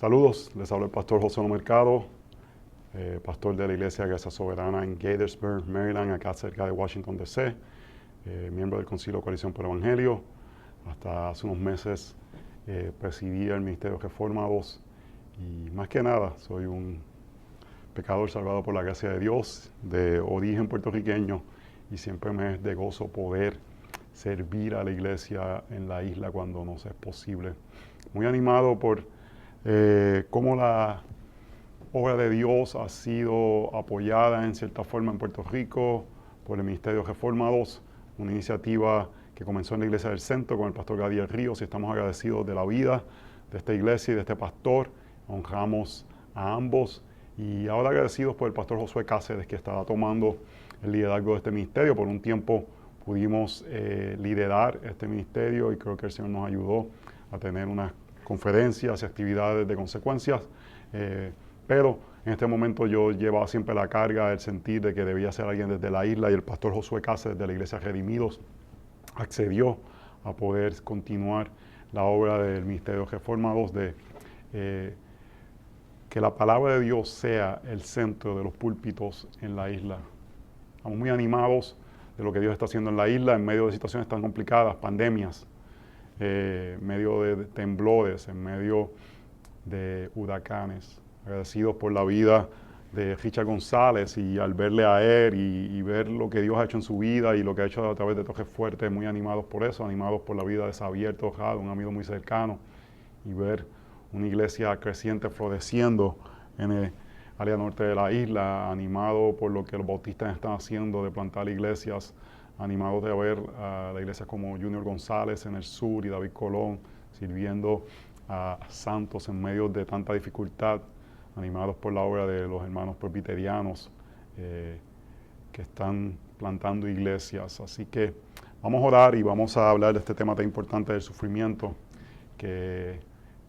Saludos, les habla el pastor José Mercado, pastor de la Iglesia Gracia Soberana en Gaithersburg, Maryland, acá cerca de Washington, D.C., miembro del Concilio Coalición por el Evangelio. Hasta hace unos meses presidía el Ministerio Reformados y más que nada soy un pecador salvado por la gracia de Dios, de origen puertorriqueño, y siempre me es de gozo poder servir a la iglesia en la isla cuando nos es posible. Muy animado por cómo la obra de Dios ha sido apoyada en cierta forma en Puerto Rico por el Ministerio Reformados, una iniciativa que comenzó en la Iglesia del Centro con el pastor Gadiel Ríos, y estamos agradecidos de la vida de esta iglesia y de este pastor. Honramos a ambos y ahora agradecidos por el pastor Josué Cáceres, que estará tomando el liderazgo de este ministerio. Por un tiempo pudimos liderar este ministerio y creo que el Señor nos ayudó a tener unas conferencias y actividades de consecuencias, pero en este momento yo llevaba siempre la carga, el sentir de que debía ser alguien desde la isla, y el pastor Josué Cáceres de la Iglesia Redimidos accedió a poder continuar la obra del Ministerio Reformados, de que la palabra de Dios sea el centro de los púlpitos en la isla. Estamos muy animados de lo que Dios está haciendo en la isla en medio de situaciones tan complicadas, pandemias, en medio de temblores, en medio de huracanes. Agradecidos por la vida de Richard González, y al verle a él y ver lo que Dios ha hecho en su vida y lo que ha hecho a través de Toques Fuertes, muy animados por eso, animados por la vida de Xavier Tojado, un amigo muy cercano, y ver una iglesia creciente, floreciendo en el área norte de la isla, animado por lo que los bautistas están haciendo de plantar iglesias, animados de ver a la iglesia como Junior González en el sur y David Colón sirviendo a santos en medio de tanta dificultad, animados por la obra de los hermanos presbiterianos que están plantando iglesias. Así que vamos a orar y vamos a hablar de este tema tan importante del sufrimiento, que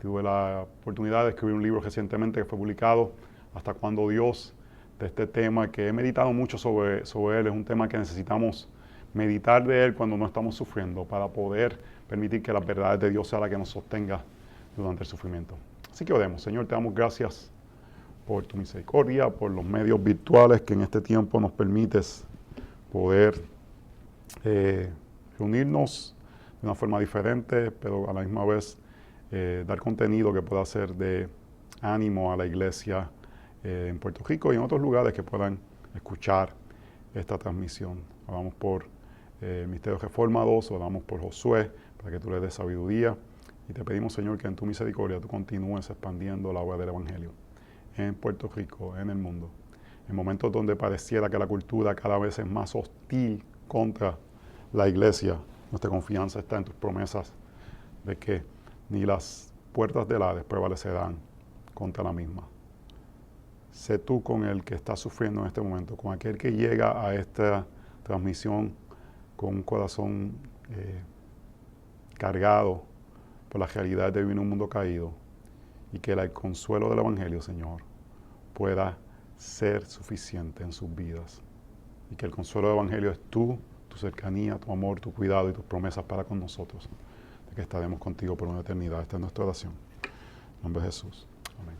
tuve la oportunidad de escribir un libro recientemente que fue publicado, Hasta cuándo Dios, de este tema que he meditado mucho sobre él. Es un tema que necesitamos meditar de él cuando no estamos sufriendo, para poder permitir que las verdades de Dios sea la que nos sostenga durante el sufrimiento. Así que oremos. Señor, te damos gracias por tu misericordia, por los medios virtuales que en este tiempo nos permites poder reunirnos de una forma diferente, pero a la misma vez dar contenido que pueda ser de ánimo a la iglesia en Puerto Rico y en otros lugares que puedan escuchar esta transmisión. Oramos por el Ministerio Reformados, oramos por Josué, para que tú le des sabiduría, y te pedimos, Señor, que en tu misericordia tú continúes expandiendo la obra del Evangelio en Puerto Rico, en el mundo. En momentos donde pareciera que la cultura cada vez es más hostil contra la iglesia, nuestra confianza está en tus promesas de que ni las puertas del Hades prevalecerán contra la misma. Sé tú con el que está sufriendo en este momento, con aquel que llega a esta transmisión con un corazón cargado por la realidad de vivir en un mundo caído, y que el consuelo del Evangelio, Señor, pueda ser suficiente en sus vidas. Y que el consuelo del Evangelio es tú, tu cercanía, tu amor, tu cuidado y tus promesas para con nosotros, de que estaremos contigo por una eternidad. Esta es nuestra oración. En nombre de Jesús. Amén.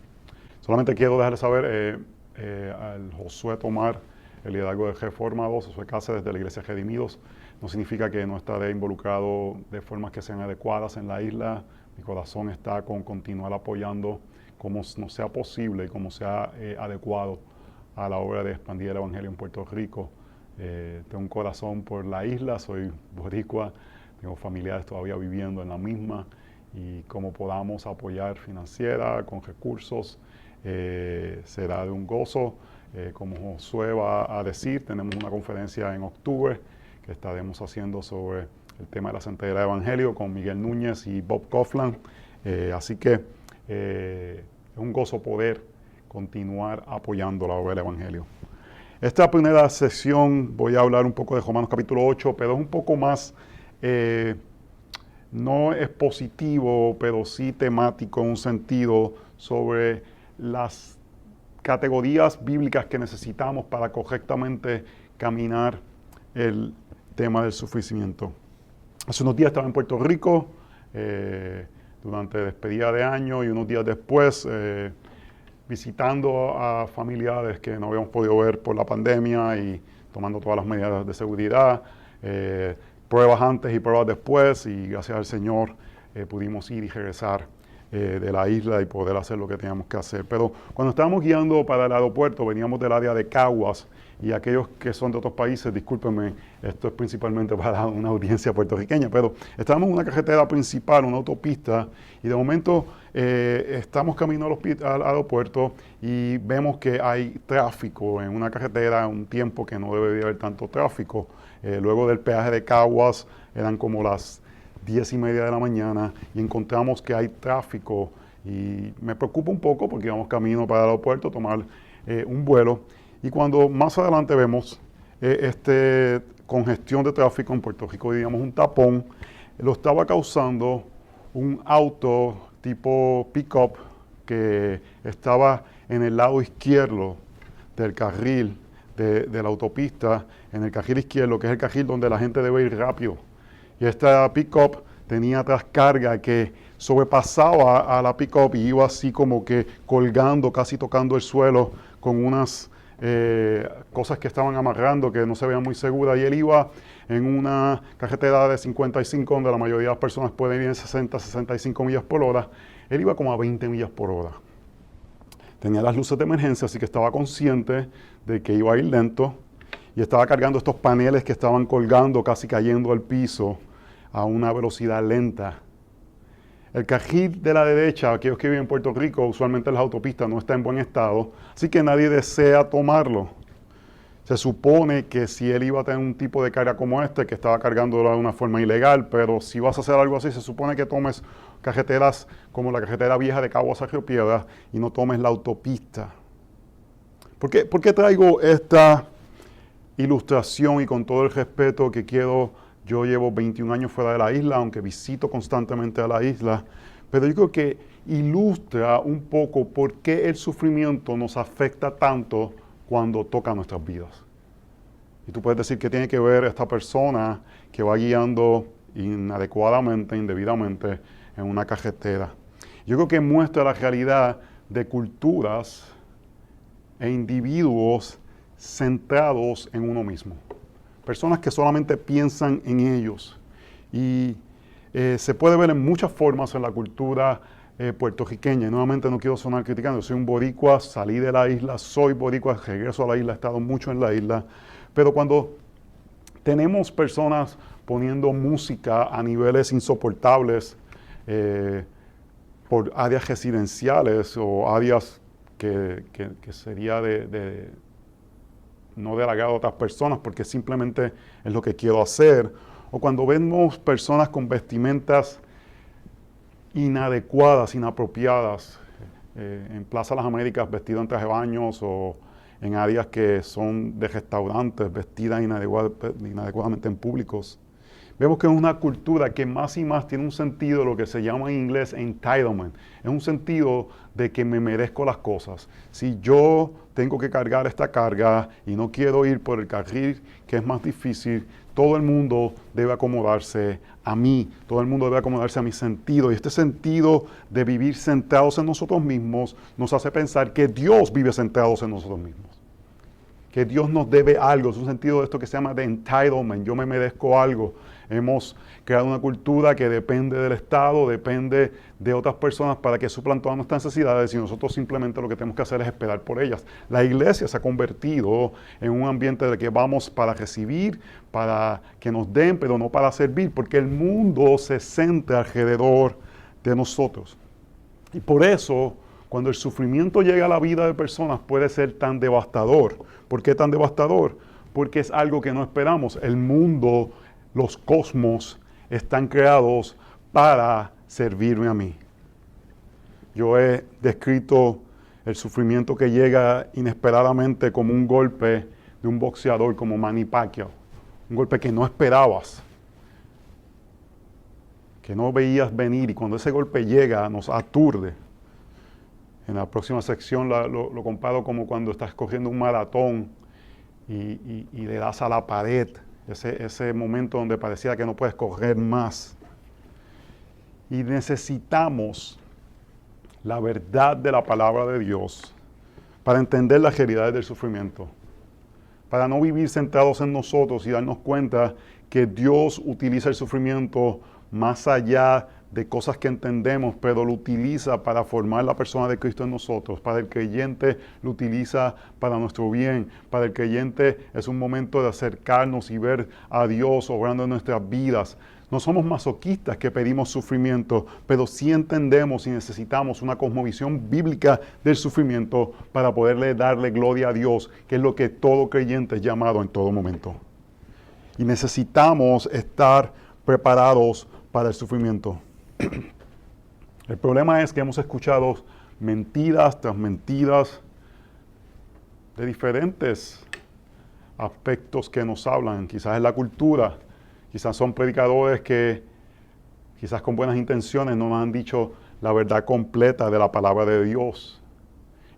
Solamente quiero dejarles saber, al Josué tomar el liderazgo de Reformados, Josué Cáceres de la Iglesia Redimidos, no significa que no estaré involucrado de formas que sean adecuadas en la isla. Mi corazón está con continuar apoyando como nos sea posible y como sea adecuado a la obra de expandir el Evangelio en Puerto Rico. Tengo un corazón por la isla, soy boricua, tengo familiares todavía viviendo en la misma, y como podamos apoyar financiera, con recursos, será de un gozo. Como Josué va a decir, tenemos una conferencia en octubre que estaremos haciendo sobre el tema de la centería del Evangelio con Miguel Núñez y Bob Coughlin. Así que es un gozo poder continuar apoyando la obra del Evangelio. Esta primera sesión voy a hablar un poco de Romanos capítulo 8, pero es un poco más, no expositivo, pero sí temático en un sentido, sobre las categorías bíblicas que necesitamos para correctamente caminar el tema del sufrimiento. Hace unos días estaba en Puerto Rico, durante despedida de año y unos días después, visitando a familiares que no habíamos podido ver por la pandemia y tomando todas las medidas de seguridad, pruebas antes y pruebas después, y gracias al Señor pudimos ir y regresar de la isla y poder hacer lo que teníamos que hacer. Pero cuando estábamos guiando para el aeropuerto, veníamos del área de Caguas, y aquellos que son de otros países, discúlpenme, esto es principalmente para una audiencia puertorriqueña, pero estábamos en una carretera principal, una autopista, y de momento estamos camino al aeropuerto y vemos que hay tráfico en una carretera, un tiempo que no debería haber tanto tráfico. Luego del peaje de Caguas, eran como las 10:30 de la mañana, y encontramos que hay tráfico, y me preocupa un poco porque íbamos camino para el aeropuerto a tomar un vuelo, y cuando más adelante vemos congestión de tráfico en Puerto Rico, digamos un tapón, lo estaba causando un auto tipo pick-up que estaba en el lado izquierdo del carril de la autopista, en el carril izquierdo, que es el carril donde la gente debe ir rápido. Y esta pick-up tenía trascarga que sobrepasaba a la pick-up y iba así como que colgando, casi tocando el suelo, con unas cosas que estaban amarrando que no se veían muy seguras, y él iba en una carretera de 55 donde la mayoría de las personas pueden ir en 60, 65 millas por hora. Él iba como a 20 millas por hora. Tenía las luces de emergencia, así que estaba consciente de que iba a ir lento, y estaba cargando estos paneles que estaban colgando, casi cayendo al piso a una velocidad lenta. El carril de la derecha, aquellos que viven en Puerto Rico, usualmente en las autopistas, no está en buen estado, así que nadie desea tomarlo. Se supone que si él iba a tener un tipo de carga como este, que estaba cargándolo de una forma ilegal, pero si vas a hacer algo así, se supone que tomes carreteras como la carretera vieja de Caguas a Río Piedras y no tomes la autopista. ¿Por qué traigo esta ilustración? Y con todo el respeto que quiero, yo llevo 21 años fuera de la isla, aunque visito constantemente a la isla, pero yo creo que ilustra un poco por qué el sufrimiento nos afecta tanto cuando toca nuestras vidas. Y tú puedes decir que tiene que ver esta persona que va guiando inadecuadamente, indebidamente en una carretera. Yo creo que muestra la realidad de culturas e individuos centrados en uno mismo. Personas que solamente piensan en ellos. Y se puede ver en muchas formas en la cultura puertorriqueña. Y nuevamente no quiero sonar criticando. Soy un boricua, salí de la isla, soy boricua, regreso a la isla, he estado mucho en la isla. Pero cuando tenemos personas poniendo música a niveles insoportables por áreas residenciales o áreas que sería no de agrado a otras personas porque simplemente es lo que quiero hacer, o cuando vemos personas con vestimentas inadecuadas, inapropiadas, en Plaza Las Américas vestidas en traje de baños, o en áreas que son de restaurantes vestidas inadecuadamente en públicos. Vemos que es una cultura que más y más tiene un sentido, lo que se llama en inglés entitlement. Es un sentido de que me merezco las cosas. Si yo tengo que cargar esta carga y no quiero ir por el carril que es más difícil, todo el mundo debe acomodarse a mí, todo el mundo debe acomodarse a mi sentido. Y este sentido de vivir centrados en nosotros mismos nos hace pensar que Dios vive centrados en nosotros mismos. Que Dios nos debe algo, es un sentido de esto que se llama de entitlement, yo me merezco algo. Hemos creado una cultura que depende del Estado, depende de otras personas para que suplan todas nuestras necesidades, y nosotros simplemente lo que tenemos que hacer es esperar por ellas. La iglesia se ha convertido en un ambiente de que vamos para recibir, para que nos den, pero no para servir, porque el mundo se centra alrededor de nosotros. Y por eso, cuando el sufrimiento llega a la vida de personas, puede ser tan devastador. ¿Por qué tan devastador? Porque es algo que no esperamos. El mundo, los cosmos, están creados para servirme a mí. Yo he descrito el sufrimiento que llega inesperadamente como un golpe de un boxeador como Manny Pacquiao. Un golpe que no esperabas, que no veías venir, y cuando ese golpe llega nos aturde. En la próxima sección lo comparo como cuando estás corriendo un maratón y le das a la pared, ese momento donde parecía que no puedes correr más. Y necesitamos la verdad de la palabra de Dios para entender las realidades del sufrimiento, para no vivir centrados en nosotros y darnos cuenta que Dios utiliza el sufrimiento más allá de cosas que entendemos, pero lo utiliza para formar la persona de Cristo en nosotros. Para el creyente lo utiliza para nuestro bien. Para el creyente es un momento de acercarnos y ver a Dios obrando en nuestras vidas. No somos masoquistas que pedimos sufrimiento, pero sí entendemos y necesitamos una cosmovisión bíblica del sufrimiento para poderle darle gloria a Dios, que es lo que todo creyente es llamado en todo momento. Y necesitamos estar preparados para el sufrimiento. El problema es que hemos escuchado mentiras tras mentiras de diferentes aspectos que nos hablan. Quizás es la cultura, quizás son predicadores que quizás con buenas intenciones no nos han dicho la verdad completa de la palabra de Dios.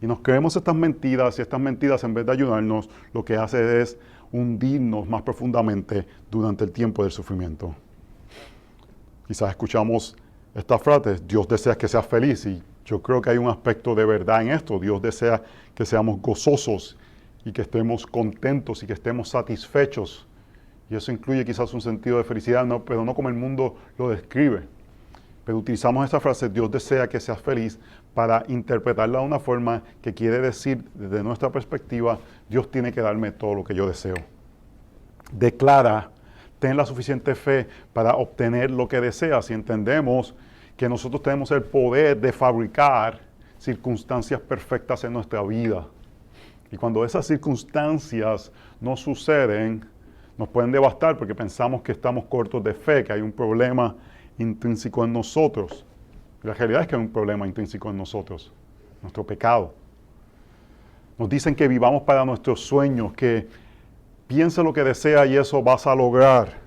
Y nos creemos estas mentiras, y estas mentiras, en vez de ayudarnos, lo que hace es hundirnos más profundamente durante el tiempo del sufrimiento. Quizás escuchamos esta frase: Dios desea que seas feliz, y yo creo que hay un aspecto de verdad en esto. Dios desea que seamos gozosos y que estemos contentos y que estemos satisfechos. Y eso incluye quizás un sentido de felicidad, pero no como el mundo lo describe. Pero utilizamos esta frase, Dios desea que seas feliz, para interpretarla de una forma que quiere decir, desde nuestra perspectiva, Dios tiene que darme todo lo que yo deseo. Declara: ten la suficiente fe para obtener lo que deseas, y entendemos que nosotros tenemos el poder de fabricar circunstancias perfectas en nuestra vida. Y cuando esas circunstancias no suceden, nos pueden devastar porque pensamos que estamos cortos de fe, que hay un problema intrínseco en nosotros. La realidad es que hay un problema intrínseco en nosotros, nuestro pecado. Nos dicen que vivamos para nuestros sueños, que piensa lo que desea y eso vas a lograr.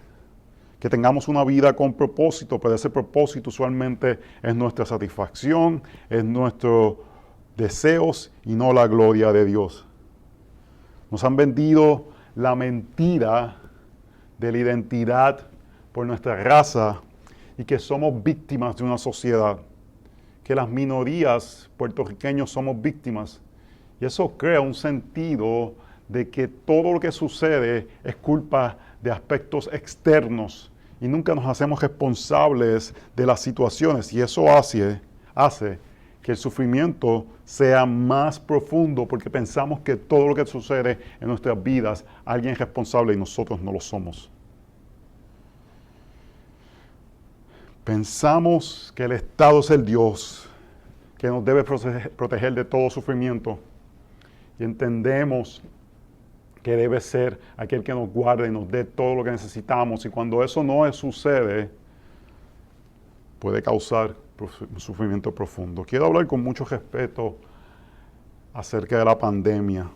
Que tengamos una vida con propósito, pero ese propósito usualmente es nuestra satisfacción, es nuestros deseos y no la gloria de Dios. Nos han vendido la mentira de la identidad por nuestra raza y que somos víctimas de una sociedad, que las minorías puertorriqueños somos víctimas. Y eso crea un sentido de que todo lo que sucede es culpa de aspectos externos y nunca nos hacemos responsables de las situaciones. Y eso hace que el sufrimiento sea más profundo porque pensamos que todo lo que sucede en nuestras vidas, alguien es responsable y nosotros no lo somos. Pensamos que el Estado es el Dios que nos debe proteger de todo sufrimiento y entendemos que debe ser aquel que nos guarde y nos dé todo lo que necesitamos, y cuando eso no sucede, puede causar un sufrimiento profundo. Quiero hablar con mucho respeto acerca de la pandemia.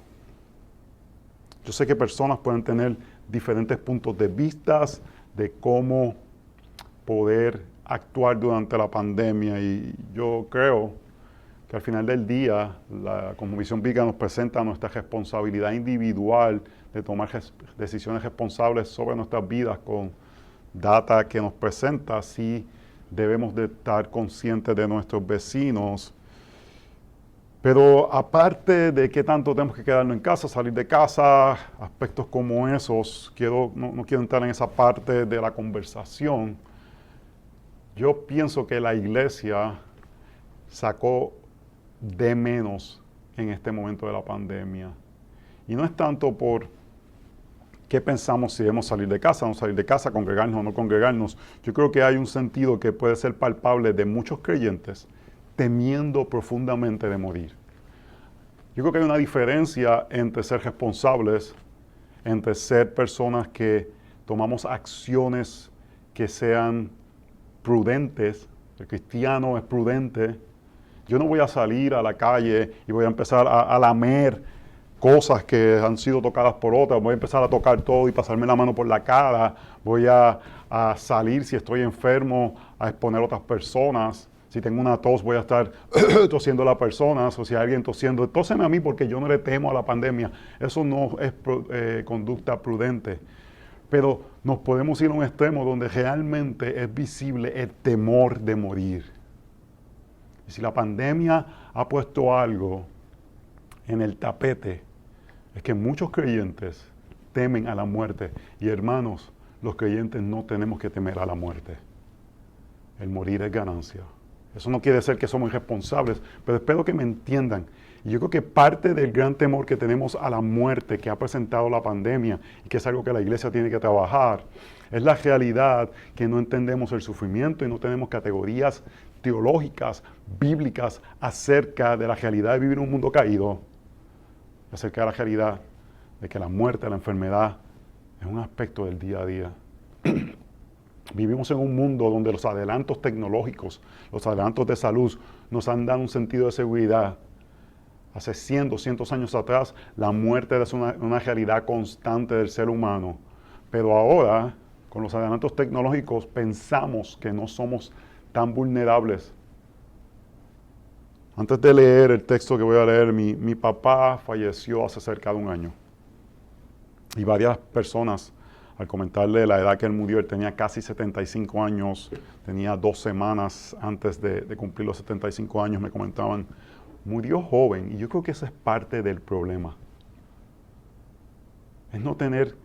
Yo sé que personas pueden tener diferentes puntos de vista de cómo poder actuar durante la pandemia, y yo creo que al final del día la Cosmovisión Bíblica nos presenta nuestra responsabilidad individual de tomar decisiones responsables sobre nuestras vidas con data que nos presenta. Sí debemos de estar conscientes de nuestros vecinos, pero aparte de qué tanto tenemos que quedarnos en casa, salir de casa, aspectos como esos, no quiero entrar en esa parte de la conversación. Yo pienso que la iglesia sacó de menos en este momento de la pandemia. Y no es tanto por qué pensamos si debemos salir de casa, no salir de casa, congregarnos o no congregarnos. Yo creo que hay un sentido que puede ser palpable de muchos creyentes temiendo profundamente de morir. Yo creo que hay una diferencia entre ser responsables, entre ser personas que tomamos acciones que sean prudentes. El cristiano es prudente. Yo no voy a salir a la calle y voy a empezar a lamer cosas que han sido tocadas por otras. Voy a empezar a tocar todo y pasarme la mano por la cara. Voy a salir si estoy enfermo, a exponer a otras personas. Si tengo una tos, voy a estar tosiendo a las personas. O si hay alguien tosiendo, tóseme a mí porque yo no le temo a la pandemia. Eso no es conducta prudente. Pero nos podemos ir a un extremo donde realmente es visible el temor de morir. Y si la pandemia ha puesto algo en el tapete, es que muchos creyentes temen a la muerte. Y hermanos, los creyentes no tenemos que temer a la muerte. El morir es ganancia. Eso no quiere decir que somos irresponsables, pero espero que me entiendan. Y yo creo que parte del gran temor que tenemos a la muerte que ha presentado la pandemia, y que es algo que la iglesia tiene que trabajar, es la realidad que no entendemos el sufrimiento y no tenemos categorías teológicas, bíblicas, acerca de la realidad de vivir en un mundo caído, acerca de la realidad de que la muerte, la enfermedad, es un aspecto del día a día. Vivimos en un mundo donde los adelantos tecnológicos, los adelantos de salud nos han dado un sentido de seguridad. Hace 100, 200 años atrás, la muerte era una realidad constante del ser humano. Pero ahora, con los adelantos tecnológicos, pensamos que no somos tan vulnerables. Antes de leer el texto que voy a leer, mi papá falleció hace cerca de un año. Y varias personas, al comentarle la edad que él murió, él tenía casi 75 años, tenía 2 semanas antes de cumplir los 75 años, me comentaban, murió joven. Y yo creo que esa es parte del problema. Es no tener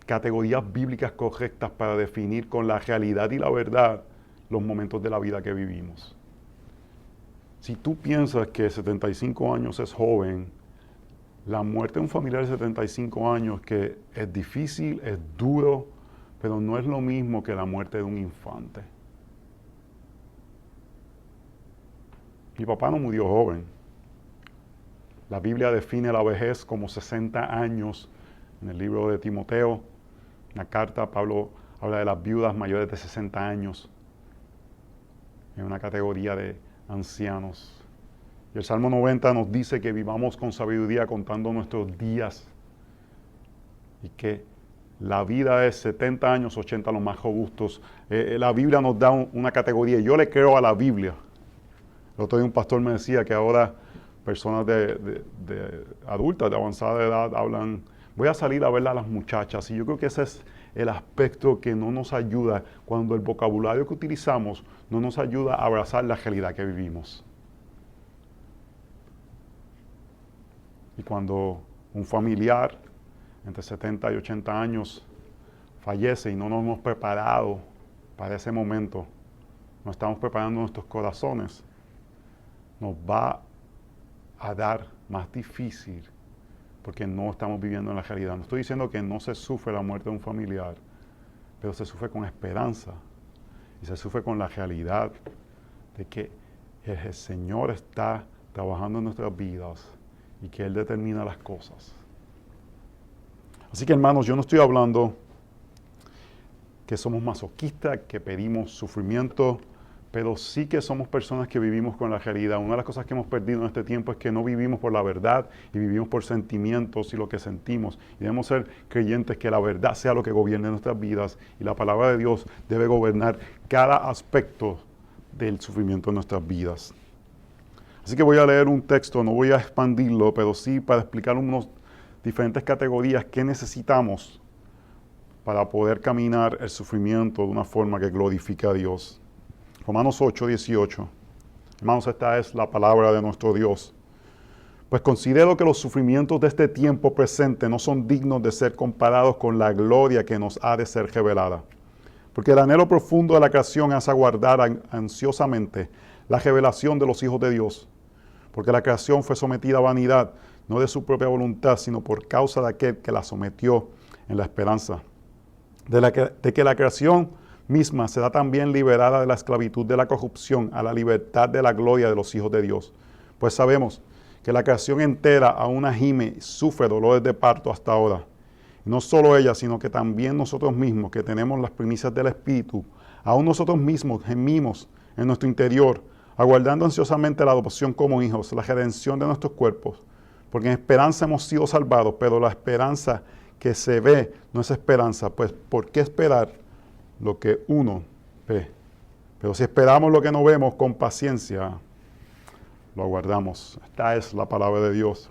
categorías bíblicas correctas para definir con la realidad y la verdad los momentos de la vida que vivimos. Si tú piensas que 75 años es joven, la muerte de un familiar de 75 años, que es difícil, es duro, pero no es lo mismo que la muerte de un infante. Mi papá no murió joven. La Biblia define la vejez como 60 años. En el libro de Timoteo, en la carta, Pablo habla de las viudas mayores de 60 años. En una categoría de ancianos. Y el Salmo 90 nos dice que vivamos con sabiduría contando nuestros días. Y que la vida es 70 años, 80 los más robustos. La Biblia nos da una categoría. Yo le creo a la Biblia. El otro día un pastor me decía que ahora personas de adultas, de avanzada edad, hablan, voy a salir a ver a las muchachas. Y yo creo que ese es el aspecto que no nos ayuda, cuando el vocabulario que utilizamos no nos ayuda a abrazar la realidad que vivimos. Y cuando un familiar entre 70 y 80 años fallece y no nos hemos preparado para ese momento, no estamos preparando nuestros corazones, nos va a dar más difícil porque no estamos viviendo en la realidad. No estoy diciendo que no se sufre la muerte de un familiar, pero se sufre con esperanza y se sufre con la realidad de que el Señor está trabajando en nuestras vidas y que Él determina las cosas. Así que, hermanos, yo no estoy hablando que somos masoquistas, que pedimos sufrimiento, pero sí que somos personas que vivimos con la realidad. Una de las cosas que hemos perdido en este tiempo es que no vivimos por la verdad y vivimos por sentimientos y lo que sentimos. Y debemos ser creyentes que la verdad sea lo que gobierne nuestras vidas y la palabra de Dios debe gobernar cada aspecto del sufrimiento de nuestras vidas. Así que voy a leer un texto, no voy a expandirlo, pero sí para explicar unas diferentes categorías que necesitamos para poder caminar el sufrimiento de una forma que glorifique a Dios. Romanos 8, 18. Hermanos, esta es la palabra de nuestro Dios. Pues considero que los sufrimientos de este tiempo presente no son dignos de ser comparados con la gloria que nos ha de ser revelada. Porque el anhelo profundo de la creación es aguardar ansiosamente la revelación de los hijos de Dios. Porque la creación fue sometida a vanidad, no de su propia voluntad, sino por causa de aquel que la sometió en la esperanza. De que la creación misma será también liberada de la esclavitud de la corrupción a la libertad de la gloria de los hijos de Dios. Pues sabemos que la creación entera aún gime y sufre dolores de parto hasta ahora. Y no solo ella, sino que también nosotros mismos, que tenemos las primicias del Espíritu, aún nosotros mismos gemimos en nuestro interior, aguardando ansiosamente la adopción como hijos, la redención de nuestros cuerpos. Porque en esperanza hemos sido salvados, pero la esperanza que se ve no es esperanza. Pues, ¿por qué esperar lo que uno ve? Pero si esperamos lo que no vemos con paciencia, lo aguardamos. Esta es la palabra de Dios.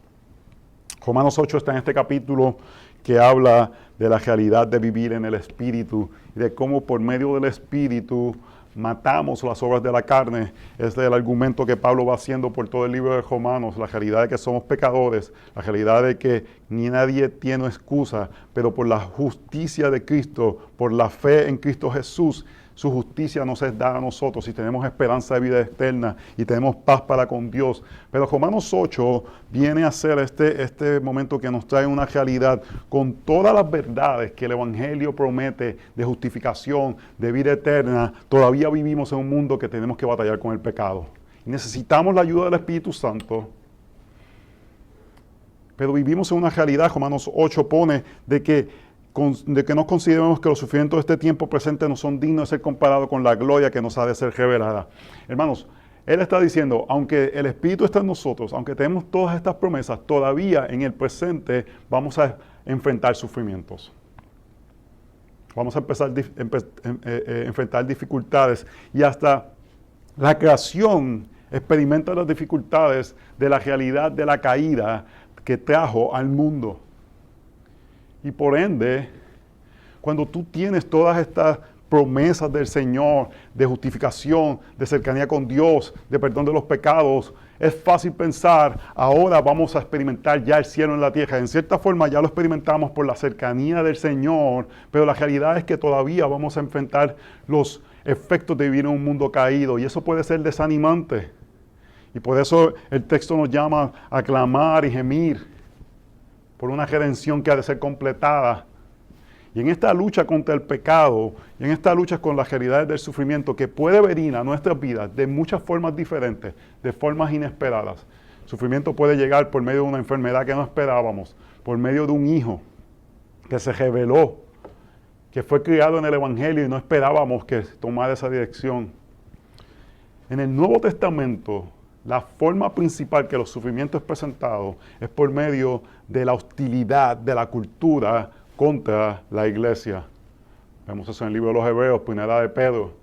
Romanos 8 está en este capítulo que habla de la realidad de vivir en el Espíritu y de cómo por medio del Espíritu matamos las obras de la carne. Este es el argumento que Pablo va haciendo por todo el libro de Romanos, la realidad de que somos pecadores, la realidad de que ni nadie tiene excusa, pero por la justicia de Cristo, por la fe en Cristo Jesús, su justicia nos es dada a nosotros y tenemos esperanza de vida eterna y tenemos paz para con Dios. Pero Romanos 8 viene a ser este momento que nos trae una realidad con todas las verdades que el Evangelio promete de justificación, de vida eterna. Todavía vivimos en un mundo que tenemos que batallar con el pecado. Y necesitamos la ayuda del Espíritu Santo. Pero vivimos en una realidad, Romanos 8 pone, de que no consideremos que los sufrimientos de este tiempo presente no son dignos de ser comparados con la gloria que nos ha de ser revelada. Hermanos, Él está diciendo, aunque el Espíritu está en nosotros, aunque tenemos todas estas promesas, todavía en el presente vamos a enfrentar sufrimientos. Vamos a empezar a enfrentar dificultades y hasta la creación experimenta las dificultades de la realidad de la caída que trajo al mundo. Y por ende, cuando tú tienes todas estas promesas del Señor, de justificación, de cercanía con Dios, de perdón de los pecados, es fácil pensar, ahora vamos a experimentar ya el cielo en la tierra. En cierta forma ya lo experimentamos por la cercanía del Señor, pero la realidad es que todavía vamos a enfrentar los efectos de vivir en un mundo caído, y eso puede ser desanimante. Y por eso el texto nos llama a clamar y gemir por una redención que ha de ser completada. Y en esta lucha contra el pecado, y en esta lucha con las realidades del sufrimiento que puede venir a nuestras vidas de muchas formas diferentes, de formas inesperadas. El sufrimiento puede llegar por medio de una enfermedad que no esperábamos, por medio de un hijo que se reveló, que fue criado en el Evangelio y no esperábamos que tomara esa dirección. En el Nuevo Testamento, la forma principal que los sufrimientos es presentado es por medio de la hostilidad de la cultura contra la iglesia. Vemos eso en el libro de los Hebreos, primera de Pedro.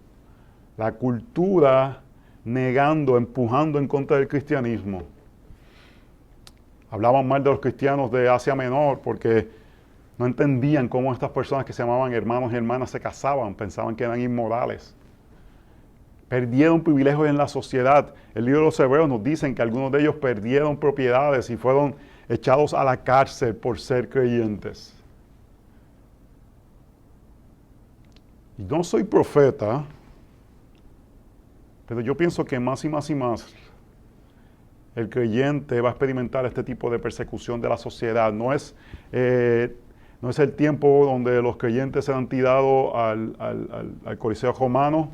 La cultura negando, empujando en contra del cristianismo. Hablaban mal de los cristianos de Asia Menor porque no entendían cómo estas personas que se llamaban hermanos y hermanas se casaban, pensaban que eran inmorales. Perdieron privilegios en la sociedad. El libro de los Hebreos nos dicen que algunos de ellos perdieron propiedades y fueron echados a la cárcel por ser creyentes. Y no soy profeta, pero yo pienso que más y más y más el creyente va a experimentar este tipo de persecución de la sociedad. No es el tiempo donde los creyentes eran tirados al Coliseo romano,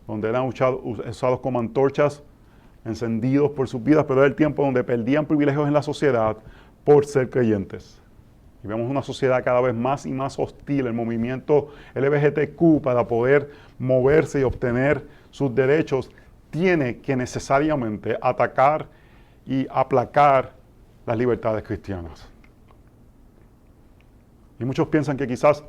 donde eran usados como antorchas, encendidos por sus vidas, pero era el tiempo donde perdían privilegios en la sociedad por ser creyentes. Y vemos una sociedad cada vez más y más hostil, el movimiento LGBTQ, para poder moverse y obtener sus derechos, tiene que necesariamente atacar y aplacar las libertades cristianas. Y muchos piensan que quizás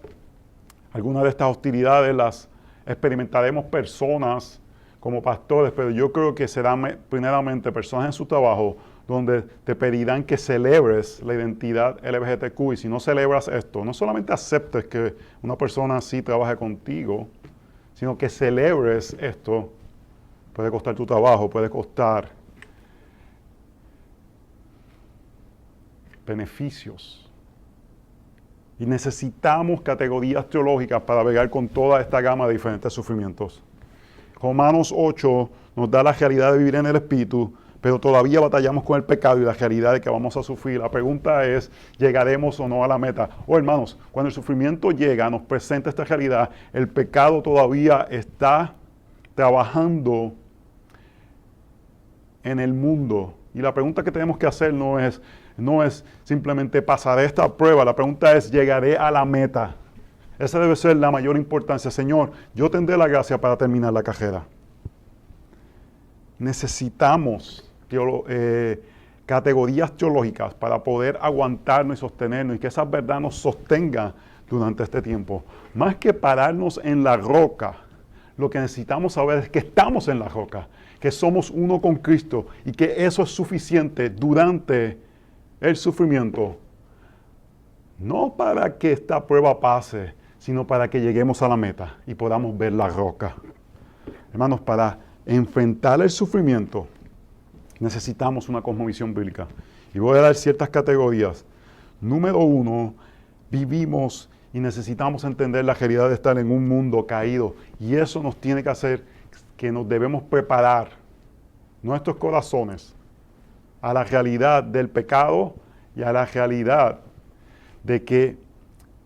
algunas de estas hostilidades las experimentaremos personas como pastores, pero yo creo que serán primeramente personas en su trabajo donde te pedirán que celebres la identidad LGBTQ, y si no celebras esto, no solamente aceptes que una persona así trabaje contigo, sino que celebres esto. Puede costar tu trabajo, puede costar beneficios. Y necesitamos categorías teológicas para bregar con toda esta gama de diferentes sufrimientos. Romanos 8 nos da la realidad de vivir en el Espíritu, pero todavía batallamos con el pecado y la realidad de que vamos a sufrir. La pregunta es, ¿llegaremos o no a la meta? Hermanos, cuando el sufrimiento llega, nos presenta esta realidad, el pecado todavía está trabajando en el mundo. Y la pregunta que tenemos que hacer no es simplemente pasaré esta prueba, la pregunta es, ¿llegaré a la meta? Esa debe ser la mayor importancia. Señor, yo tendré la gracia para terminar la carrera. Necesitamos categorías teológicas para poder aguantarnos y sostenernos y que esa verdad nos sostenga durante este tiempo. Más que pararnos en la roca, lo que necesitamos saber es que estamos en la roca, que somos uno con Cristo y que eso es suficiente durante el sufrimiento No para que esta prueba pase, sino para que lleguemos a la meta y podamos ver la roca. Hermanos, para enfrentar el sufrimiento necesitamos una cosmovisión bíblica. Y voy a dar ciertas categorías. Número 1, vivimos y necesitamos entender la realidad de estar en un mundo caído. Y eso nos tiene que hacer que nos debemos preparar nuestros corazones a la realidad del pecado y a la realidad de que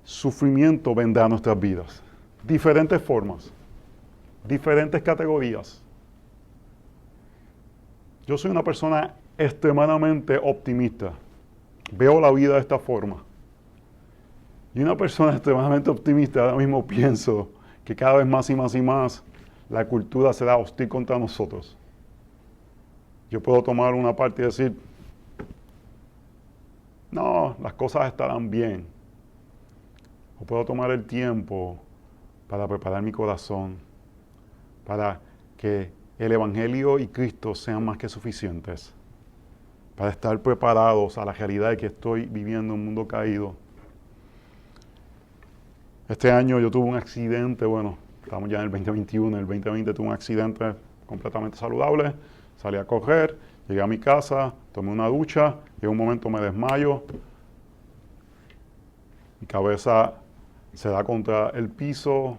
sufrimiento vendrá a nuestras vidas. Diferentes formas, diferentes categorías. Yo soy una persona extremadamente optimista. Veo la vida de esta forma. Y una persona extremadamente optimista, ahora mismo pienso que cada vez más y más y más la cultura será hostil contra nosotros. Yo puedo tomar una parte y decir, no, las cosas estarán bien. O puedo tomar el tiempo para preparar mi corazón, para que el Evangelio y Cristo sean más que suficientes, para estar preparados a la realidad de que estoy viviendo en un mundo caído. Este año yo tuve un accidente, bueno, estamos ya en el 2021, en el 2020 tuve un accidente completamente saludable, salí a correr, llegué a mi casa, tomé una ducha, y en un momento me desmayo, mi cabeza se da contra el piso,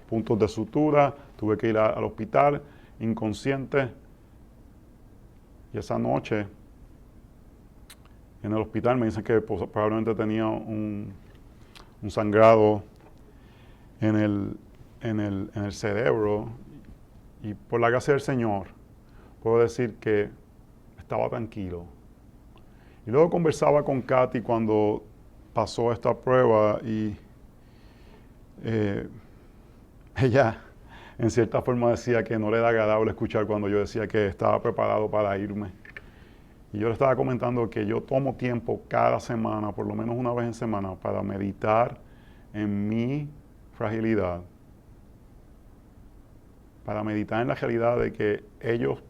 puntos de sutura, tuve que ir al hospital, inconsciente. Y esa noche, en el hospital me dicen que probablemente tenía un sangrado en el cerebro. Y por la gracia del Señor, puedo decir que estaba tranquilo. Y luego conversaba con Katy cuando pasó esta prueba y ella en cierta forma decía que no le era agradable escuchar cuando yo decía que estaba preparado para irme. Y yo le estaba comentando que yo tomo tiempo cada semana, por lo menos una vez en semana, para meditar en mi fragilidad, para meditar en la realidad de que ellos,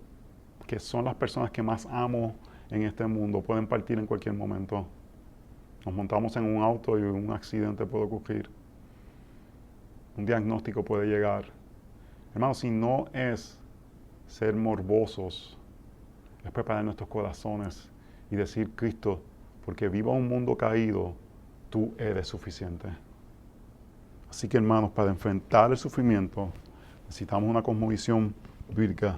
que son las personas que más amo en este mundo, pueden partir en cualquier momento. Nos montamos en un auto y un accidente puede ocurrir. Un diagnóstico puede llegar. Hermanos, si no es ser morbosos, es preparar nuestros corazones y decir, Cristo, porque viva un mundo caído, tú eres suficiente. Así que, hermanos, para enfrentar el sufrimiento, necesitamos una cosmovisión bíblica.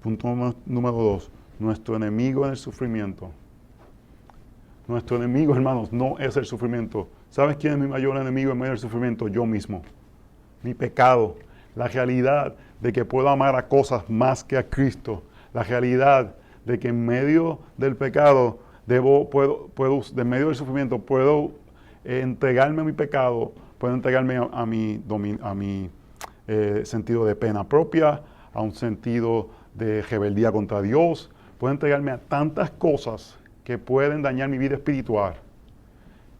Punto número 2, nuestro enemigo en el sufrimiento. Nuestro enemigo, hermanos, no es el sufrimiento. ¿Sabes quién es mi mayor enemigo en medio del sufrimiento? Yo mismo. Mi pecado. La realidad de que puedo amar a cosas más que a Cristo. La realidad de que en medio del pecado, en medio del sufrimiento, puedo entregarme a mi pecado, puedo entregarme a mi sentido de pena propia, a un sentido de rebeldía contra Dios. Puedo entregarme a tantas cosas que pueden dañar mi vida espiritual,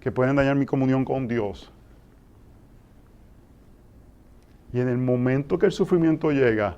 que pueden dañar mi comunión con Dios. Y en el momento que el sufrimiento llega,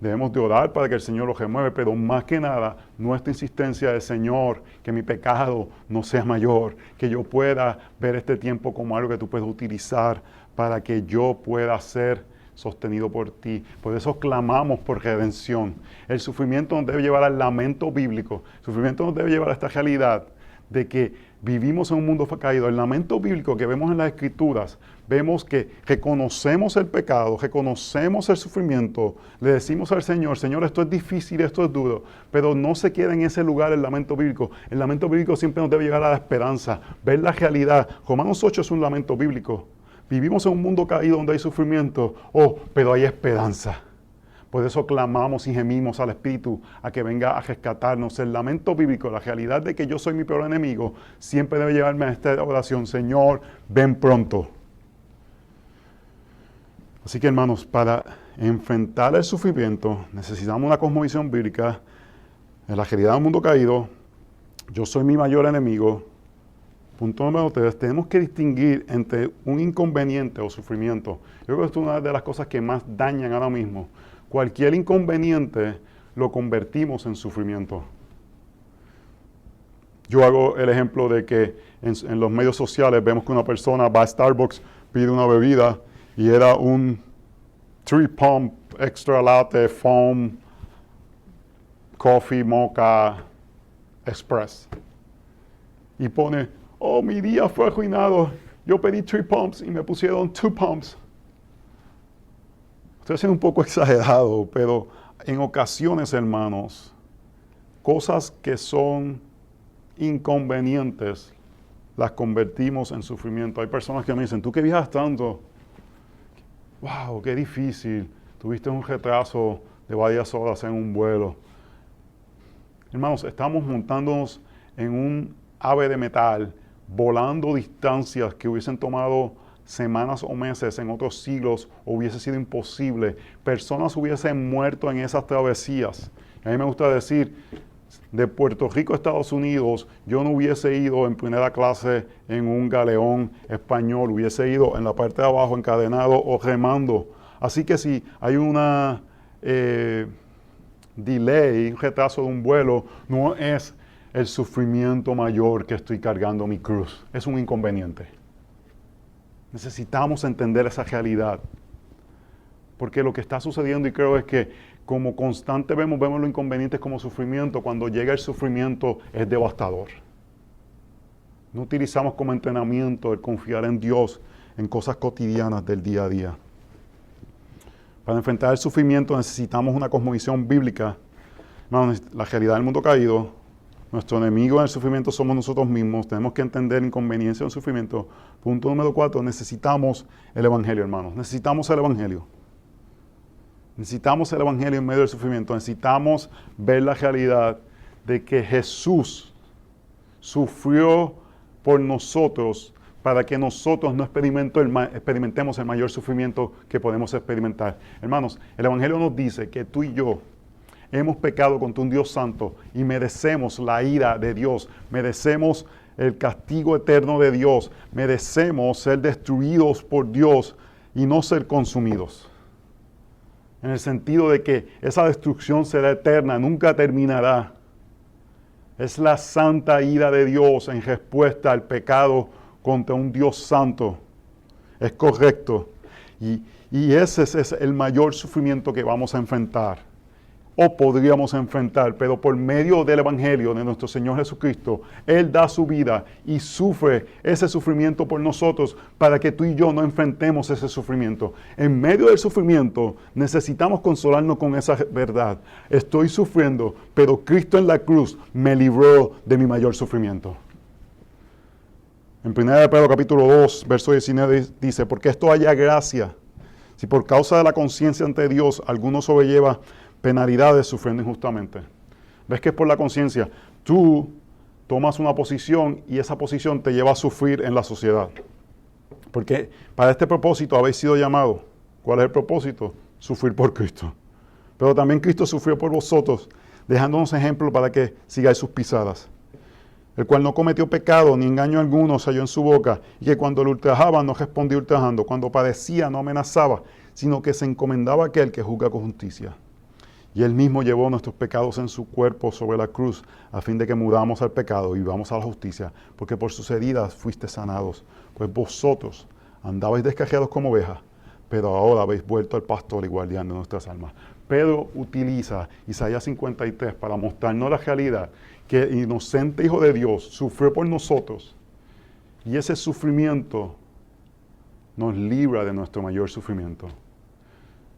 debemos de orar para que el Señor lo remueve, pero más que nada, nuestra insistencia es, Señor, que mi pecado no sea mayor, que yo pueda ver este tiempo como algo que tú puedes utilizar para que yo pueda ser sostenido por ti. Por eso clamamos por redención. El sufrimiento nos debe llevar al lamento bíblico. El sufrimiento nos debe llevar a esta realidad de que vivimos en un mundo caído. El lamento bíblico que vemos en las Escrituras, vemos que reconocemos el pecado, reconocemos el sufrimiento, le decimos al Señor, Señor, esto es difícil, esto es duro, pero no se queda en ese lugar el lamento bíblico. El lamento bíblico siempre nos debe llevar a la esperanza, ver la realidad. Romanos 8 es un lamento bíblico. Vivimos en un mundo caído donde hay sufrimiento, pero hay esperanza. Por eso clamamos y gemimos al Espíritu a que venga a rescatarnos. El lamento bíblico, la realidad de que yo soy mi peor enemigo, siempre debe llevarme a esta oración, Señor, ven pronto. Así que, hermanos, para enfrentar el sufrimiento necesitamos una cosmovisión bíblica. En la realidad del mundo caído, yo soy mi mayor enemigo. Punto número 3, tenemos que distinguir entre un inconveniente o sufrimiento. Yo creo que esto es una de las cosas que más dañan ahora mismo. Cualquier inconveniente lo convertimos en sufrimiento. Yo hago el ejemplo de que en los medios sociales vemos que una persona va a Starbucks, pide una bebida y era un 3-pump extra latte foam coffee mocha express. Y pone, oh, mi día fue arruinado. Yo pedí 3 pumps y me pusieron 2 pumps. Estoy siendo un poco exagerado, pero en ocasiones, hermanos, cosas que son inconvenientes las convertimos en sufrimiento. Hay personas que me dicen, tú que viajas tanto, wow, qué difícil, tuviste un retraso de varias horas en un vuelo. Hermanos, estamos montándonos en un ave de metal, volando distancias que hubiesen tomado semanas o meses en otros siglos, o hubiese sido imposible. Personas hubiesen muerto en esas travesías. A mí me gusta decir, de Puerto Rico a Estados Unidos, yo no hubiese ido en primera clase en un galeón español, hubiese ido en la parte de abajo encadenado o remando. Así que si hay una delay, un retraso de un vuelo, no es el sufrimiento mayor que estoy cargando mi cruz, es un inconveniente. Necesitamos entender esa realidad, porque lo que está sucediendo, y creo, es que como constante vemos los inconvenientes como sufrimiento. Cuando llega el sufrimiento es devastador. No utilizamos como entrenamiento el confiar en Dios en cosas cotidianas del día a día. Para enfrentar el sufrimiento necesitamos una cosmovisión bíblica. La realidad del mundo caído, nuestro enemigo en el sufrimiento somos nosotros mismos. Tenemos que entender la inconveniencia del sufrimiento. Punto número 4, necesitamos el Evangelio, hermanos. Necesitamos el Evangelio. Necesitamos el Evangelio en medio del sufrimiento. Necesitamos ver la realidad de que Jesús sufrió por nosotros para que nosotros no experimentemos el mayor sufrimiento que podemos experimentar. Hermanos, el Evangelio nos dice que tú y yo hemos pecado contra un Dios santo y merecemos la ira de Dios, merecemos el castigo eterno de Dios, merecemos ser destruidos por Dios y no ser consumidos. En el sentido de que esa destrucción será eterna, nunca terminará. Es la santa ira de Dios en respuesta al pecado contra un Dios santo. Es correcto. Y ese es el mayor sufrimiento que vamos a enfrentar, o podríamos enfrentar, pero por medio del Evangelio de nuestro Señor Jesucristo, Él da su vida y sufre ese sufrimiento por nosotros para que tú y yo no enfrentemos ese sufrimiento. En medio del sufrimiento necesitamos consolarnos con esa verdad. Estoy sufriendo, pero Cristo en la cruz me libró de mi mayor sufrimiento. En 1 Pedro capítulo 2, verso 19 dice, porque esto haya gracia, si por causa de la conciencia ante Dios alguno sobrelleva penalidades sufriendo injustamente. ¿Ves que es por la conciencia? Tú tomas una posición y esa posición te lleva a sufrir en la sociedad. Porque para este propósito habéis sido llamados. ¿Cuál es el propósito? Sufrir por Cristo. Pero también Cristo sufrió por vosotros, dejándonos ejemplo para que sigáis sus pisadas. El cual no cometió pecado, ni engaño alguno se halló en su boca, y que cuando lo ultrajaban no respondía ultrajando, cuando padecía no amenazaba, sino que se encomendaba a aquel que juzga con justicia. Y Él mismo llevó nuestros pecados en su cuerpo sobre la cruz, a fin de que mudamos al pecado y vivamos a la justicia, porque por sus heridas fuiste sanados. Pues vosotros andabais descarriados como ovejas, pero ahora habéis vuelto al pastor y guardián de nuestras almas. Pedro utiliza Isaías 53 para mostrarnos la realidad, que el inocente Hijo de Dios sufrió por nosotros, y ese sufrimiento nos libra de nuestro mayor sufrimiento.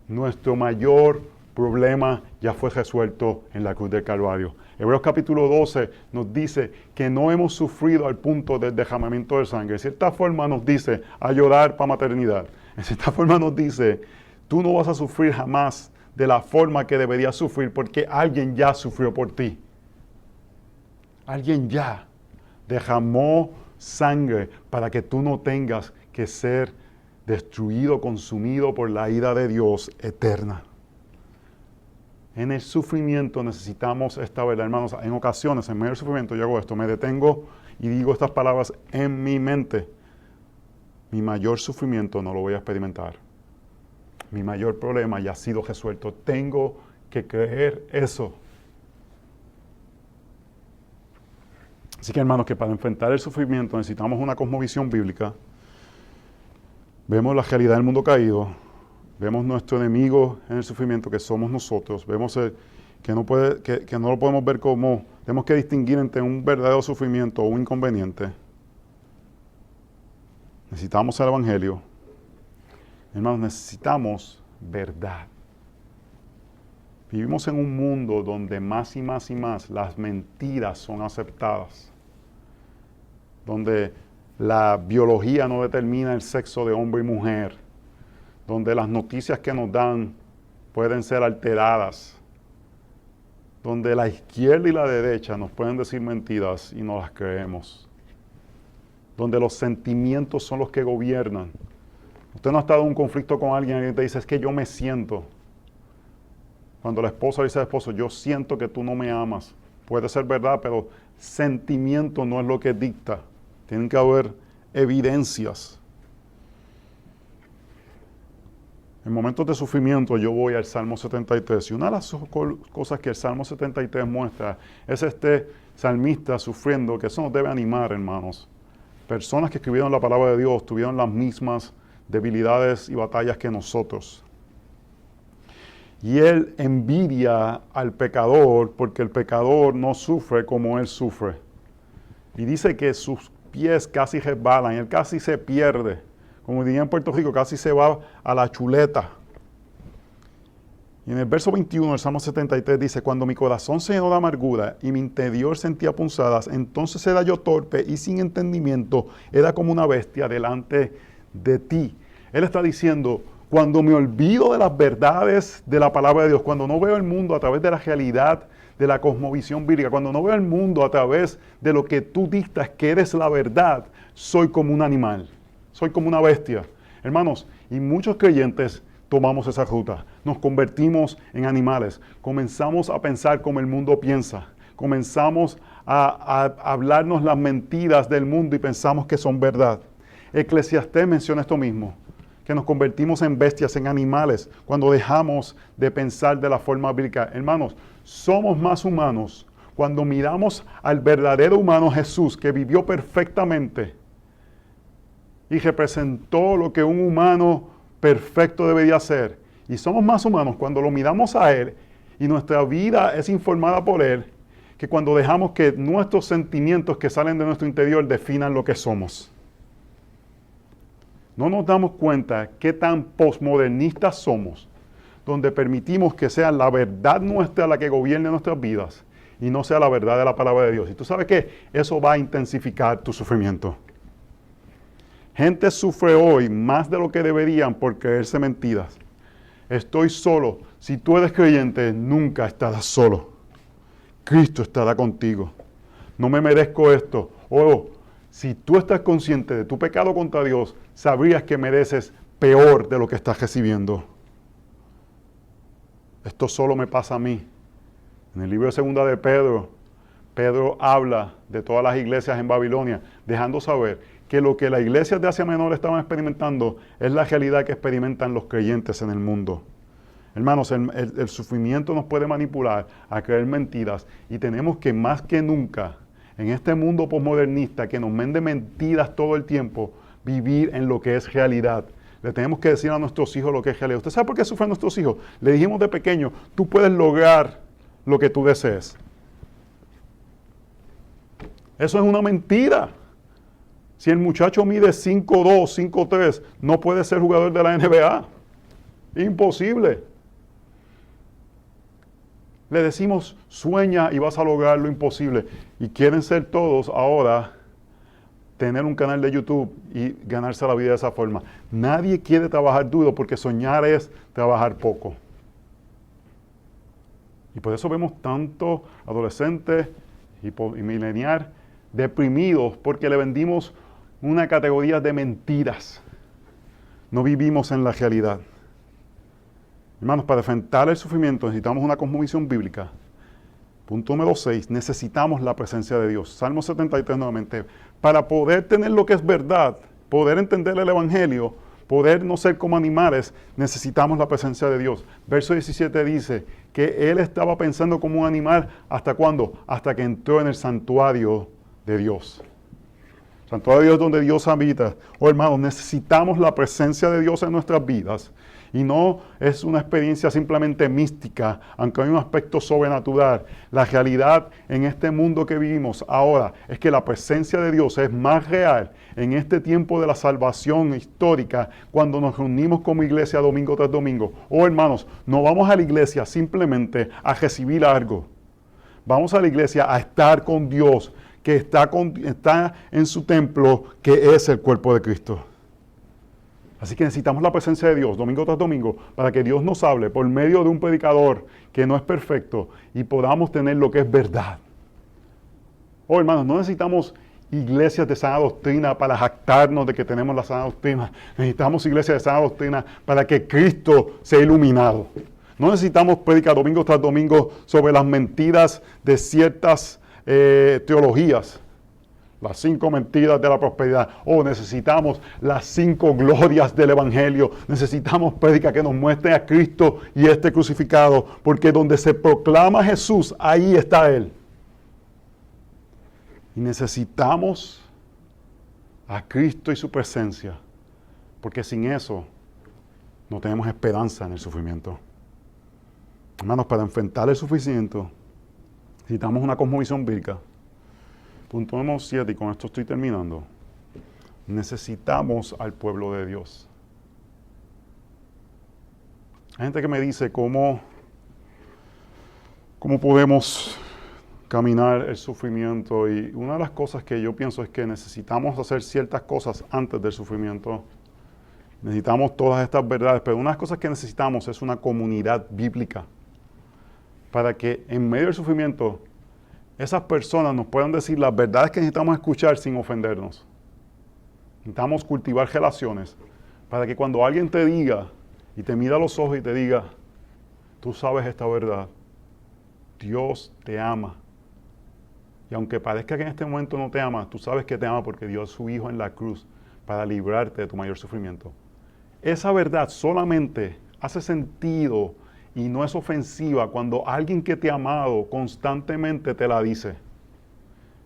Nuestro mayor problema ya fue resuelto en la cruz del Calvario. Hebreos capítulo 12 nos dice que no hemos sufrido al punto del derramamiento de sangre. De cierta forma nos dice a llorar para maternidad. En cierta forma nos dice, tú no vas a sufrir jamás de la forma que deberías sufrir porque alguien ya sufrió por ti. Alguien ya derramó sangre para que tú no tengas que ser destruido, consumido por la ira de Dios eterna. En el sufrimiento necesitamos esta verdad, hermanos. En ocasiones, en medio del sufrimiento, yo hago esto, me detengo y digo estas palabras en mi mente. Mi mayor sufrimiento no lo voy a experimentar. Mi mayor problema ya ha sido resuelto. Tengo que creer eso. Así que, hermanos, que para enfrentar el sufrimiento necesitamos una cosmovisión bíblica. Vemos la realidad del mundo caído, vemos nuestro enemigo en el sufrimiento que somos nosotros, vemos que no lo podemos ver como, tenemos que distinguir entre un verdadero sufrimiento o un inconveniente. Necesitamos el Evangelio. Hermanos, necesitamos verdad. Vivimos en un mundo donde más y más y más las mentiras son aceptadas, donde la biología no determina el sexo de hombre y mujer, donde las noticias que nos dan pueden ser alteradas, donde la izquierda y la derecha nos pueden decir mentiras y no las creemos, donde los sentimientos son los que gobiernan. Usted no ha estado en un conflicto con alguien y te dice, es que yo me siento. Cuando la esposa dice al esposo, yo siento que tú no me amas. Puede ser verdad, pero sentimiento no es lo que dicta. Tienen que haber evidencias. En momentos de sufrimiento yo voy al Salmo 73. Y una de las cosas que el Salmo 73 muestra es este salmista sufriendo, que eso nos debe animar, hermanos. Personas que escribieron la palabra de Dios tuvieron las mismas debilidades y batallas que nosotros. Y él envidia al pecador porque el pecador no sufre como él sufre. Y dice que sus pies casi resbalan, él casi se pierde. Como diría en Puerto Rico, casi se va a la chuleta. Y en el verso 21 del Salmo 73 dice, cuando mi corazón se llenó de amargura y mi interior sentía punzadas, entonces era yo torpe y sin entendimiento, era como una bestia delante de ti. Él está diciendo, cuando me olvido de las verdades de la palabra de Dios, cuando no veo el mundo a través de la realidad de la cosmovisión bíblica, cuando no veo el mundo a través de lo que tú dictas que eres la verdad, soy como un animal, soy como una bestia. Hermanos, y muchos creyentes tomamos esa ruta, nos convertimos en animales, comenzamos a pensar como el mundo piensa, comenzamos a hablarnos las mentiras del mundo y pensamos que son verdad. Eclesiastés menciona esto mismo, que nos convertimos en bestias, en animales, cuando dejamos de pensar de la forma bíblica. Hermanos, somos más humanos cuando miramos al verdadero humano Jesús, que vivió perfectamente y representó lo que un humano perfecto debería ser. Y somos más humanos cuando lo miramos a Él y nuestra vida es informada por Él, que cuando dejamos que nuestros sentimientos que salen de nuestro interior definan lo que somos. No nos damos cuenta qué tan posmodernistas somos, donde permitimos que sea la verdad nuestra la que gobierne nuestras vidas y no sea la verdad de la palabra de Dios. Y tú sabes que eso va a intensificar tu sufrimiento. Gente sufre hoy más de lo que deberían por creerse mentiras. Estoy solo. Si tú eres creyente, nunca estarás solo. Cristo estará contigo. No me merezco esto. Si tú estás consciente de tu pecado contra Dios, sabrías que mereces peor de lo que estás recibiendo. Esto solo me pasa a mí. En el libro de Segunda de Pedro, Pedro habla de todas las iglesias en Babilonia, dejando saber que lo que las iglesias de Asia Menor estaban experimentando es la realidad que experimentan los creyentes en el mundo. Hermanos, el sufrimiento nos puede manipular a creer mentiras y tenemos que más que nunca, en este mundo posmodernista que nos vende mentiras todo el tiempo, vivir en lo que es realidad. Le tenemos que decir a nuestros hijos lo que es realidad. ¿Usted sabe por qué sufren nuestros hijos? Le dijimos de pequeño, tú puedes lograr lo que tú desees. Eso es una mentira. Si el muchacho mide 5'2", 5'3", no puede ser jugador de la NBA. Imposible. Le decimos, sueña y vas a lograr lo imposible. Y quieren ser todos ahora, tener un canal de YouTube y ganarse la vida de esa forma. Nadie quiere trabajar duro porque soñar es trabajar poco. Y por eso vemos tantos adolescentes y millennials deprimidos porque le vendimos una categoría de mentiras. No vivimos en la realidad. Hermanos, para enfrentar el sufrimiento necesitamos una cosmovisión bíblica. Punto número 6, necesitamos la presencia de Dios. Salmo 73 nuevamente. Para poder tener lo que es verdad, poder entender el Evangelio, poder no ser como animales, necesitamos la presencia de Dios. Verso 17 dice que él estaba pensando como un animal, ¿hasta cuándo? Hasta que entró en el santuario de Dios. Santuario de Dios donde Dios habita. Oh, hermanos, necesitamos la presencia de Dios en nuestras vidas. Y no es una experiencia simplemente mística, aunque hay un aspecto sobrenatural. La realidad en este mundo que vivimos ahora es que la presencia de Dios es más real en este tiempo de la salvación histórica, cuando nos reunimos como iglesia domingo tras domingo. Oh, hermanos, no vamos a la iglesia simplemente a recibir algo. Vamos a la iglesia a estar con Dios, que está en su templo, que es el cuerpo de Cristo. Así que necesitamos la presencia de Dios domingo tras domingo para que Dios nos hable por medio de un predicador que no es perfecto y podamos tener lo que es verdad. Oh, hermanos, no necesitamos iglesias de sana doctrina para jactarnos de que tenemos la sana doctrina. Necesitamos iglesias de sana doctrina para que Cristo sea iluminado. No necesitamos predicar domingo tras domingo sobre las mentiras de ciertas teologías. Las 5 mentiras de la prosperidad. Oh, necesitamos las 5 glorias del Evangelio. Necesitamos prédica que nos muestre a Cristo y este crucificado. Porque donde se proclama Jesús, ahí está Él. Y necesitamos a Cristo y su presencia. Porque sin eso no tenemos esperanza en el sufrimiento. Hermanos, para enfrentar el sufrimiento necesitamos una cosmovisión bíblica. Punto número 7, y con esto estoy terminando. Necesitamos al pueblo de Dios. Hay gente que me dice cómo podemos caminar el sufrimiento, y una de las cosas que yo pienso es que necesitamos hacer ciertas cosas antes del sufrimiento. Necesitamos todas estas verdades, pero una de las cosas que necesitamos es una comunidad bíblica para que en medio del sufrimiento esas personas nos puedan decir las verdades que necesitamos escuchar sin ofendernos. Necesitamos cultivar relaciones para que cuando alguien te diga y te mira a los ojos y te diga, tú sabes esta verdad, Dios te ama. Y aunque parezca que en este momento no te ama, tú sabes que te ama porque dio a su Hijo en la cruz para librarte de tu mayor sufrimiento. Esa verdad solamente hace sentido y no es ofensiva cuando alguien que te ha amado constantemente te la dice.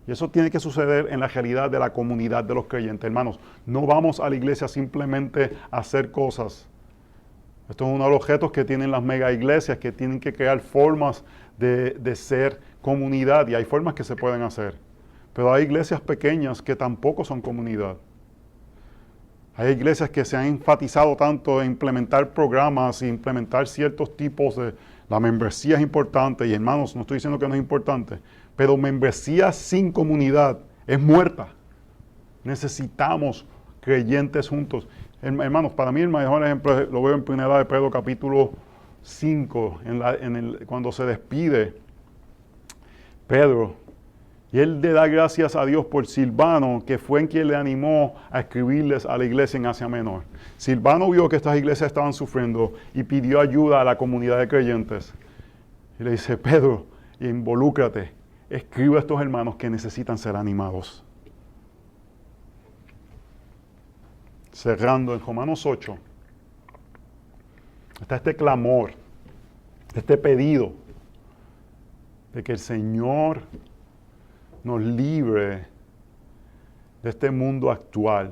Y eso tiene que suceder en la realidad de la comunidad de los creyentes. Hermanos, no vamos a la iglesia simplemente a hacer cosas. Esto es uno de los objetos que tienen las mega iglesias, que tienen que crear formas de ser comunidad, y hay formas que se pueden hacer. Pero hay iglesias pequeñas que tampoco son comunidad. Hay iglesias que se han enfatizado tanto en implementar programas e implementar ciertos tipos de... La membresía es importante, y hermanos, no estoy diciendo que no es importante, pero membresía sin comunidad es muerta. Necesitamos creyentes juntos. Hermanos, para mí el mejor ejemplo lo veo en 1 de Pedro capítulo 5, cuando se despide Pedro. Y él le da gracias a Dios por Silvano, que fue en quien le animó a escribirles a la iglesia en Asia Menor. Silvano vio que estas iglesias estaban sufriendo y pidió ayuda a la comunidad de creyentes. Y le dice, Pedro, involúcrate, escribe a estos hermanos que necesitan ser animados. Cerrando en Romanos 8, está este clamor, este pedido de que el Señor nos libre de este mundo actual.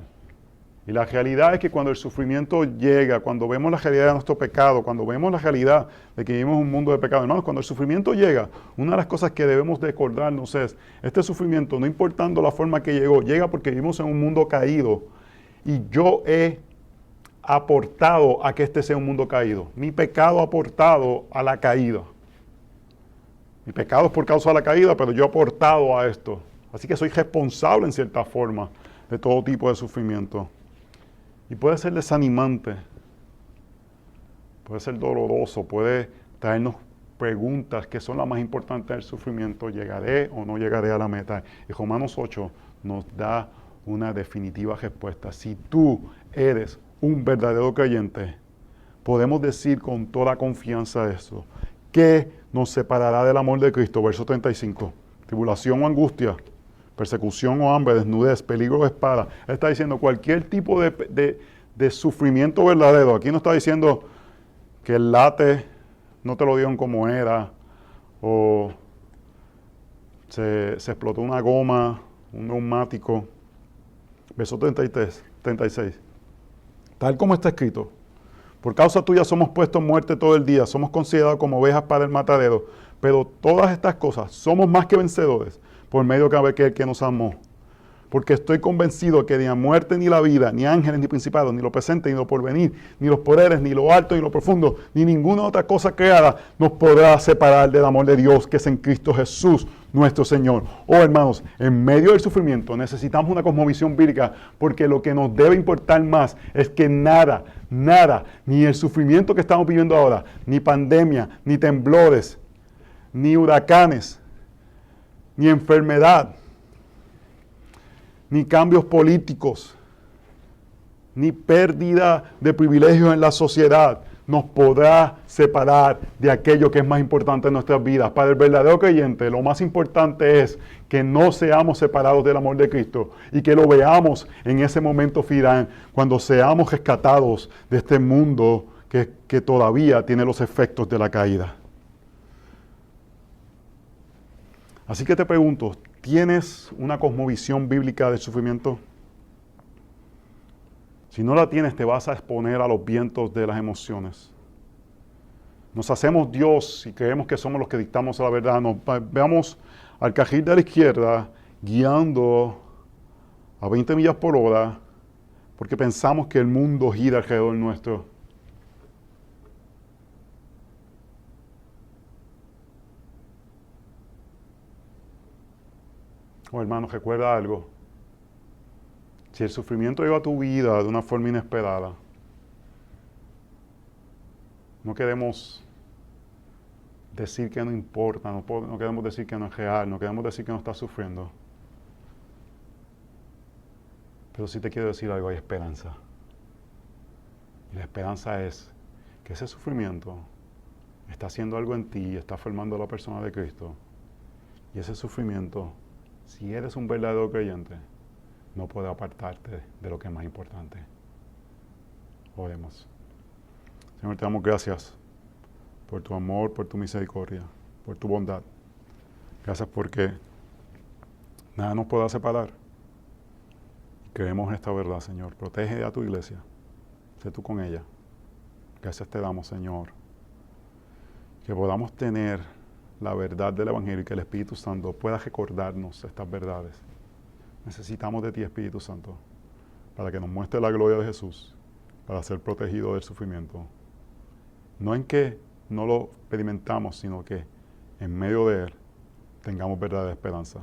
Y la realidad es que cuando el sufrimiento llega, cuando vemos la realidad de nuestro pecado, cuando vemos la realidad de que vivimos un mundo de pecado, hermanos, cuando el sufrimiento llega, una de las cosas que debemos de acordarnos es, este sufrimiento, no importando la forma que llegó, llega porque vivimos en un mundo caído, y yo he aportado a que este sea un mundo caído. Mi pecado ha aportado a la caída. Mi pecado es por causa de la caída, pero yo he aportado a esto. Así que soy responsable en cierta forma de todo tipo de sufrimiento. Y puede ser desanimante, puede ser doloroso, puede traernos preguntas que son las más importantes del sufrimiento. ¿Llegaré o no llegaré a la meta? Y Romanos 8 nos da una definitiva respuesta. Si tú eres un verdadero creyente, podemos decir con toda confianza eso. ¿Qué nos separará del amor de Cristo? Verso 35. Tribulación o angustia, persecución o hambre, desnudez, peligro o espada. Él está diciendo cualquier tipo de sufrimiento verdadero. Aquí no está diciendo que el late no te lo dieron como era, o se explotó una goma un neumático. Verso 33, 36. Tal como está escrito, por causa tuya somos puestos en muerte todo el día, somos considerados como ovejas para el matadero, pero todas estas cosas somos más que vencedores por medio de aquel que nos amó. Porque estoy convencido que ni la muerte ni la vida, ni ángeles ni principados, ni lo presente, ni lo porvenir, ni los poderes, ni lo alto, ni lo profundo, ni ninguna otra cosa creada nos podrá separar del amor de Dios que es en Cristo Jesús, nuestro Señor. Oh hermanos, en medio del sufrimiento necesitamos una cosmovisión bíblica, porque lo que nos debe importar más es que nada, ni el sufrimiento que estamos viviendo ahora, ni pandemia, ni temblores, ni huracanes, ni enfermedad, ni cambios políticos, ni pérdida de privilegios en la sociedad nos podrá separar de aquello que es más importante en nuestras vidas. Para el verdadero creyente, lo más importante es que no seamos separados del amor de Cristo y que lo veamos en ese momento final, cuando seamos rescatados de este mundo que todavía tiene los efectos de la caída. Así que te pregunto, ¿tienes una cosmovisión bíblica del sufrimiento? Si no la tienes, te vas a exponer a los vientos de las emociones. Nos hacemos Dios y creemos que somos los que dictamos la verdad. Nos veamos al carril de la izquierda guiando a 20 millas por hora porque pensamos que el mundo gira alrededor nuestro. Oh, hermano, recuerda algo. Si el sufrimiento llega a tu vida de una forma inesperada, no queremos decir que no importa, no queremos decir que no es real, no queremos decir que no estás sufriendo. Pero sí te quiero decir algo, hay esperanza. Y la esperanza es que ese sufrimiento está haciendo algo en ti, está formando a la persona de Cristo. Y ese sufrimiento, si eres un verdadero creyente, no puede apartarte de lo que es más importante. Oremos. Señor, te damos gracias por tu amor, por tu misericordia, por tu bondad. Gracias porque nada nos podrá separar. Creemos en esta verdad, Señor. Protege a tu iglesia. Sé tú con ella. Gracias te damos, Señor. Que podamos tener la verdad del Evangelio y que el Espíritu Santo pueda recordarnos estas verdades. Necesitamos de ti, Espíritu Santo, para que nos muestre la gloria de Jesús, para ser protegido del sufrimiento. No en que no lo experimentamos, sino que en medio de él tengamos verdadera esperanza.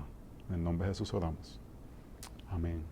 En el nombre de Jesús oramos. Amén.